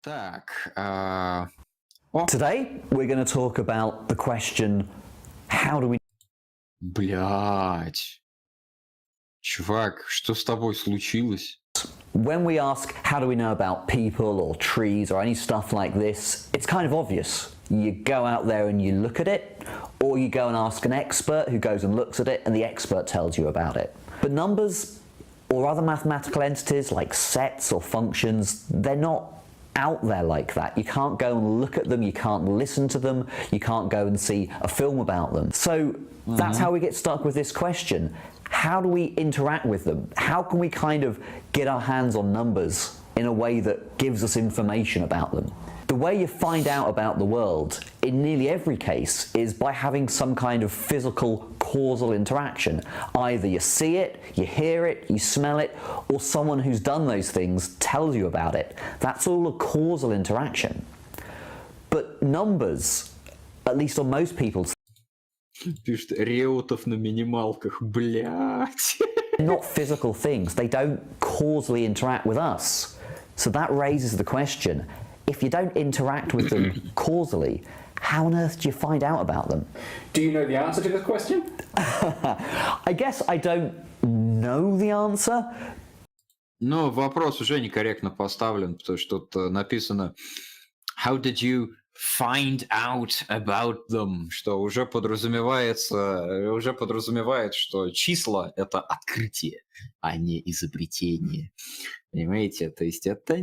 Так, Today, we're going to talk about the question, how do we... блядь. Чувак, что с тобой случилось? When we ask, how do we know about people or trees or any stuff like this, it's kind of obvious. You go out there and you look at it, or you go and ask an expert who goes and looks at it, and the expert tells you about it. But numbers or other mathematical entities like sets or functions, they're not out there like that. You can't go and look at them, you can't listen to them, you can't go and see a film about them. So that's how we get stuck with this question. How do we interact with them? How can we kind of get our hands on numbers in a way that gives us information about them? The way you find out about the world, in nearly every case, is by having some kind of physical causal interaction. Either you see it, you hear it, you smell it, or someone who's done those things tells you about it. That's all a causal interaction. But numbers, at least on most people's, Пишет, Реутов на минималках, блядь. not physical things. They don't causally interact with us. So that raises the question, if you don't interact with them causally, how on earth do you find out about them? Do you know the answer to this question? I guess I don't know the answer. Но вопрос уже некорректно поставлен, потому что тут написано How did you find out about them? Что уже подразумевает, что числа — это открытие, а не изобретение. Понимаете? То есть это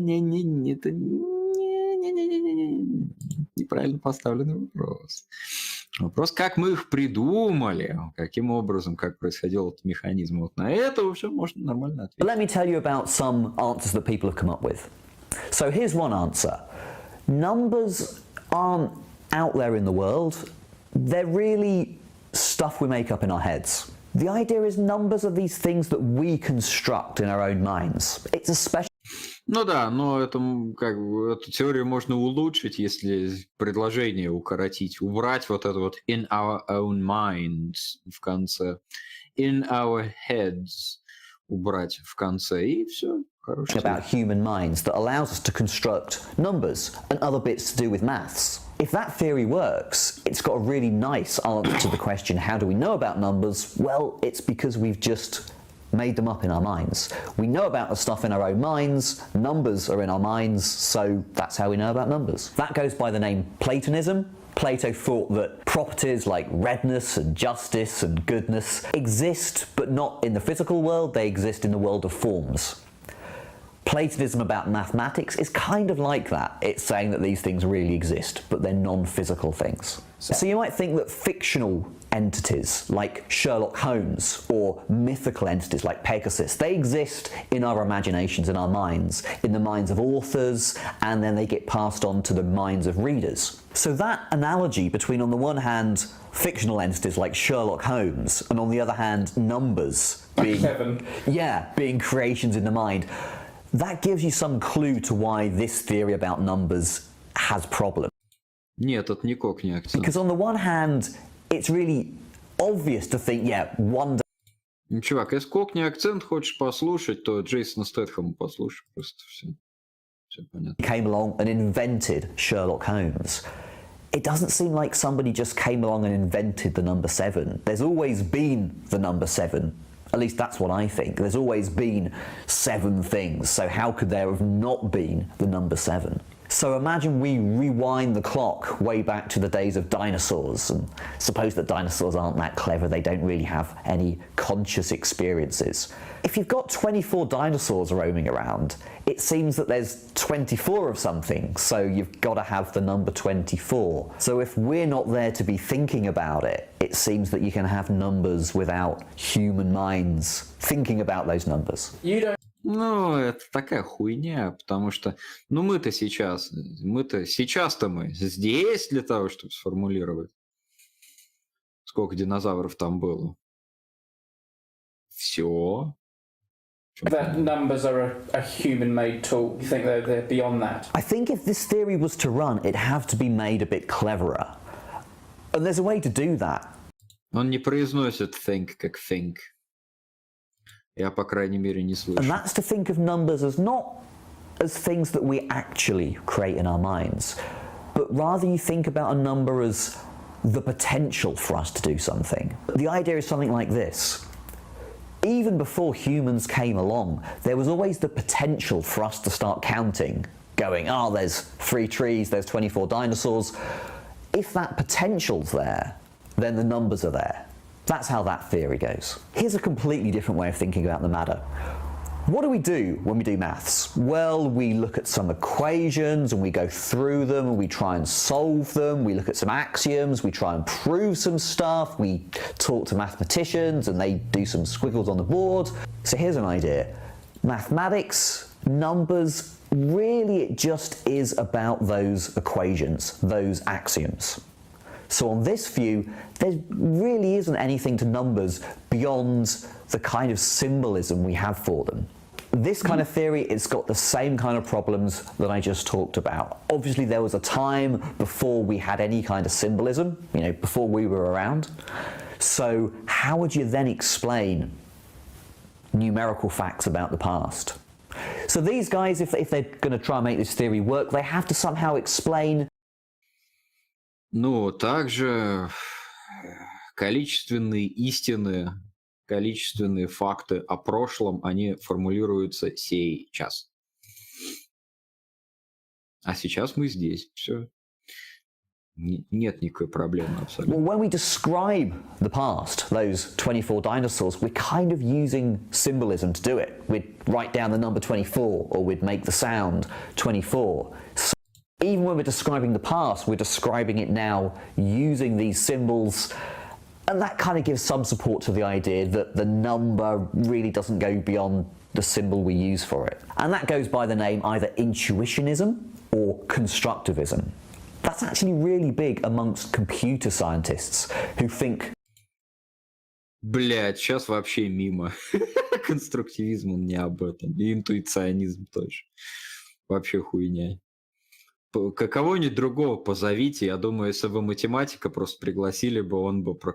неправильно поставленный вопрос. Вопрос, как мы их придумали, каким образом, как происходил этот механизм. Вот на это уже можно нормально But ответить. let me tell you about some answers that people have come up with. So here's one answer. Numbers aren't out there in the world. They're really stuff we make up in our heads. The idea is numbers are these things that we construct in our own minds. It's a special... Ну да, но это, как бы, эту теорию можно улучшить, если предложение укоротить, убрать вот это вот in our own minds в конце, in our heads убрать в конце, и все. about human minds that allows us to construct numbers and other bits to do with maths. If that theory works, it's got a really nice answer to the question, how do we know about numbers? Well, it's because we've just made them up in our minds. We know about the stuff in our own minds, numbers are in our minds, so that's how we know about numbers. That goes by the name Platonism. Plato thought that properties like redness and justice and goodness exist, but not in the physical world, they exist in the world of forms. Platonism about mathematics is kind of like that. It's saying that these things really exist, but they're non-physical things. So you might think that fictional entities like Sherlock Holmes or mythical entities like Pegasus, they exist in our imaginations, in our minds, in the minds of authors, and then they get passed on to the minds of readers. So that analogy between, on the one hand, fictional entities like Sherlock Holmes, and on the other hand, numbers being creations in the mind, that gives you some clue to why this theory about numbers has problems. Нет, это никак не акцент. Because on the one hand, it's really obvious to think, one Ну, чувак, если кокни акцент хочешь послушать, то Джейсона Стэтхэма послушай просто все. Все понятно. came along and invented Sherlock Holmes. It doesn't seem like somebody just came along and invented the number 7. There's always been the number 7. At least that's what I think. There's always been 7 things, so how could there have not been the number 7? So imagine we rewind the clock way back to the days of dinosaurs, and suppose that dinosaurs aren't that clever, they don't really have any conscious experiences. If you've got 24 dinosaurs roaming around, it seems that there's 24 of something, so you've got to have the number 24. So if we're not there to be thinking about it, it seems that you can have numbers without human minds thinking about those numbers. You don't. Ну, это такая хуйня, потому что, ну, мы-то сейчас-то мы здесь для того, чтобы сформулировать, сколько динозавров там было. Все. That numbers are a human-made tool. You think they're beyond that? I think if this theory was to run, it'd have to be made a bit cleverer. And there's a way to do that. Он не произносит think как think. Я, по крайней мере, не слышу. And that's to think of numbers as not as things that we actually create in our minds, but rather you think about a number as the potential for us to do something. The idea is something like this. Even before humans came along, there was always the potential for us to start counting, going, oh, there's 3 trees, there's 24 dinosaurs. If that potential's there, then the numbers are there. That's how that theory goes. Here's a completely different way of thinking about the matter. What do we do when we do maths? Well, we look at some equations and we go through them and we try and solve them. We look at some axioms, we try and prove some stuff. We talk to mathematicians and they do some squiggles on the board. So here's an idea. Mathematics, numbers, really it just is about those equations, those axioms. So on this view, there really isn't anything to numbers beyond the kind of symbolism we have for them. This kind of theory, it's got the same kind of problems that I just talked about. Obviously, there was a time before we had any kind of symbolism, before we were around. So how would you then explain numerical facts about the past? So these guys, if they're going to try and make this theory work, they have to somehow explain. Ну, также количественные истины, количественные факты о прошлом, они формулируются сейчас. А сейчас мы здесь. Все. Нет никакой проблемы абсолютно. Well, when we describe the past, those 24 dinosaurs, we're kind of using symbolism to do it. We'd write down the number 24, or we'd make the sound 24. So even when we're describing the past, we're describing it now using these symbols, and that kind of gives some support to the idea that the number really doesn't go beyond the symbol we use for it. And that goes by the name either intuitionism or constructivism. That's actually really big amongst computer scientists who think... Блядь, сейчас вообще мимо. Конструктивизм он не об этом. И интуиционизм тоже. Вообще хуйня. Кого-нибудь другого позовите. Я думаю, если бы математика просто пригласили бы, он бы про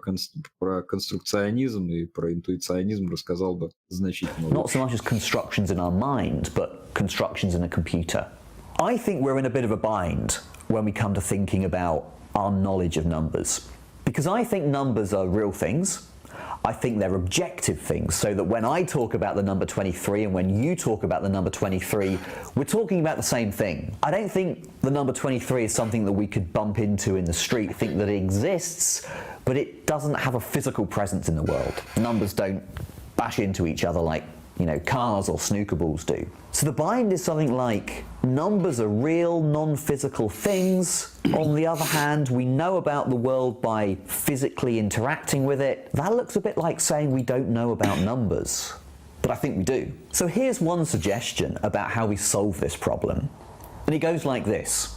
конструкционизм и про интуиционизм рассказал бы значительно лучше. Not so much as constructions in our mind, but constructions in a computer. I think we're in a bit of a bind when we come to thinking about our knowledge of numbers. Because I think numbers are real things. I think they're objective things, so that when I talk about the number 23 and when you talk about the number 23, we're talking about the same thing. I don't think the number 23 is something that we could bump into in the street. I think that it exists, but it doesn't have a physical presence in the world. Numbers don't bash into each other like, cars or snooker balls do. So the bind is something like, numbers are real, non-physical things. On the other hand, we know about the world by physically interacting with it. That looks a bit like saying we don't know about numbers. But I think we do. So here's one suggestion about how we solve this problem. And it goes like this.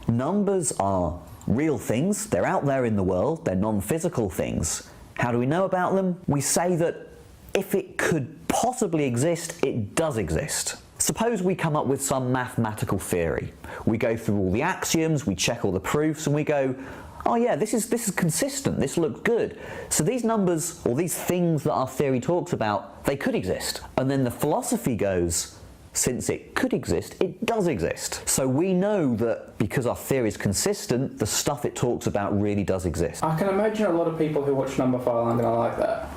Numbers are real things. They're out there in the world. They're non-physical things. How do we know about them? We say that if it could possibly exist, it does exist. Suppose we come up with some mathematical theory. We go through all the axioms, we check all the proofs, and we go, oh yeah, this is consistent, this looks good. So these numbers, or these things that our theory talks about, they could exist. And then the philosophy goes, since it could exist, it does exist. So we know that because our theory is consistent, the stuff it talks about really does exist. I can imagine a lot of people who watch Numberphile aren't going to like that.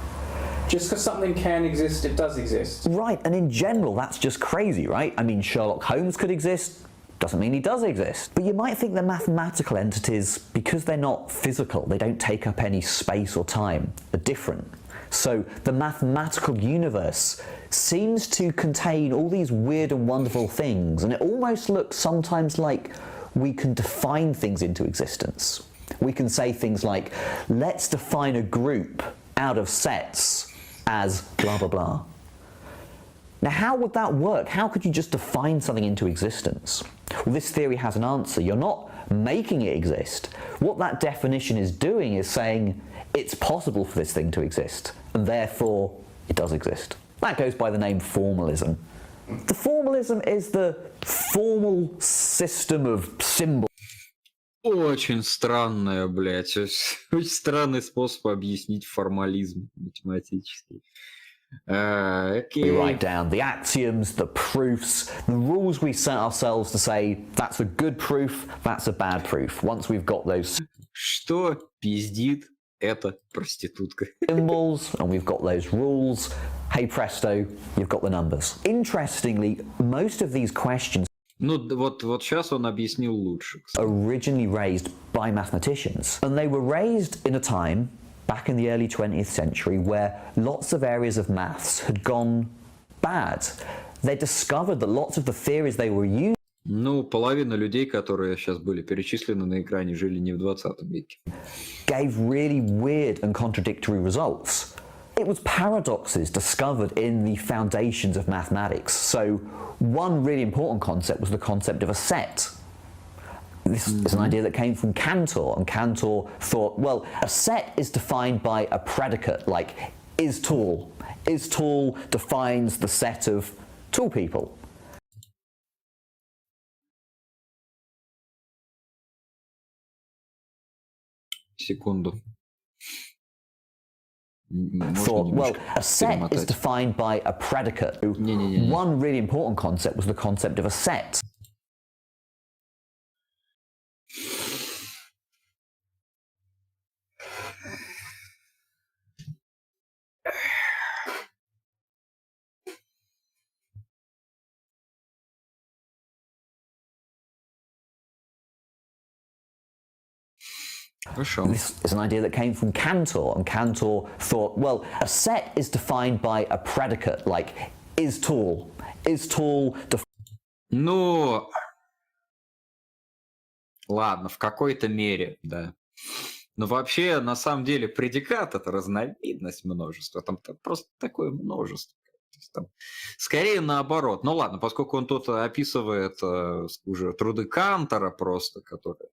Just because something can exist, it does exist. Right, and in general, that's just crazy, right? I mean, Sherlock Holmes could exist, doesn't mean he does exist. But you might think they're mathematical entities, because they're not physical, they don't take up any space or time, are different. So the mathematical universe seems to contain all these weird and wonderful things, and it almost looks sometimes like we can define things into existence. We can say things like, let's define a group out of sets as blah blah blah. Now how would that work? How could you just define something into existence? Well, this theory has an answer. You're not making it exist. What that definition is doing is saying it's possible for this thing to exist, and therefore it does exist. That goes by the name formalism. The formalism is the formal system of symbols. Очень странная, блядь, очень странный способ объяснить формализм математический. We write down the axioms, the proofs, the rules we set ourselves to say that's a good proof, that's a bad proof. Once we've got those Что пиздит эта проститутка? symbols and we've got those rules, hey presto, you've got the numbers. Interestingly, most of these questions Ну, вот сейчас он объяснил лучше. Кстати. originally raised by mathematicians, and they were raised in a time back in the early 20th century where lots of areas of maths had gone bad. They discovered that lots of the theories they were using Ну, половина людей, которые сейчас были перечислены на экране, жили не в 20 веке. gave really weird and contradictory results. It was paradoxes discovered in the foundations of mathematics. So one really important concept was the concept of a set. This is an idea that came from Cantor, and Cantor thought, well, a set is defined by a predicate, like is tall. Is tall defines the set of tall people. Секунду. Можно Thought, well, немножко a set is перемотать? defined by a predicate. Не-не-не. One really important concept was the concept of a set. Хорошо. This is an idea that came from Cantor, and Cantor thought, well, a set is defined by a predicate, like is tall. Is tall Ну, ладно, в какой-то мере, да. Но вообще, на самом деле, предикат — это разновидность множества. Там просто такое множество. То есть там скорее наоборот. Ну ладно, поскольку он тут описывает уже труды Кантора просто, которые,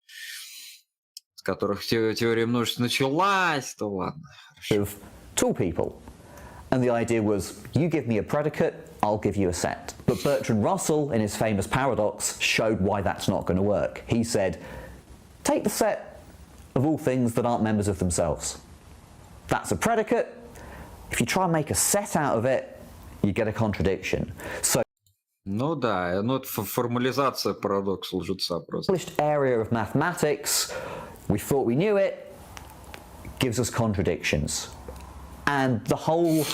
с которых теория множеств началась, то ладно. of tall people. And the idea was, you give me a predicate, I'll give you a set. But Bertrand Russell, in his famous paradox, showed why that's not going to work. He said, take the set of all things that aren't members of themselves. That's a predicate. If you try and make a set out of it, you get a contradiction. So, Ну да, ну это формализация парадокса лжеца просто. established area of mathematics, we thought we knew it, gives us contradictions. And the whole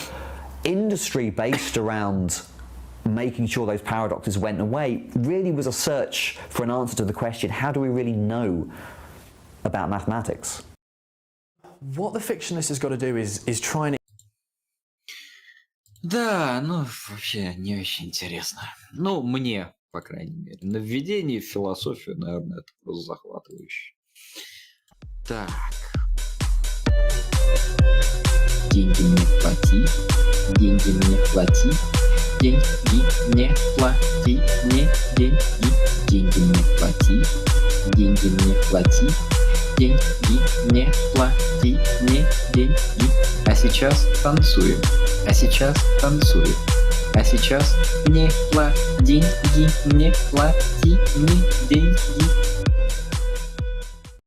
industry based around making sure those paradoxes went away really was a search for an answer to the question, how do we really know about mathematics? What the fictionist has got to do is try and Да, ну вообще не очень интересно. Ну, мне, по крайней мере. На введение в философию, наверное, это просто захватывающе. Так. Деньги не плати, деньги не плати, деньги не плати, не деньги, деньги не плати, деньги не плати, деньги не плати, не деньги. А сейчас танцуем, а сейчас танцуем, а сейчас не плати, деньги не плати, не деньги.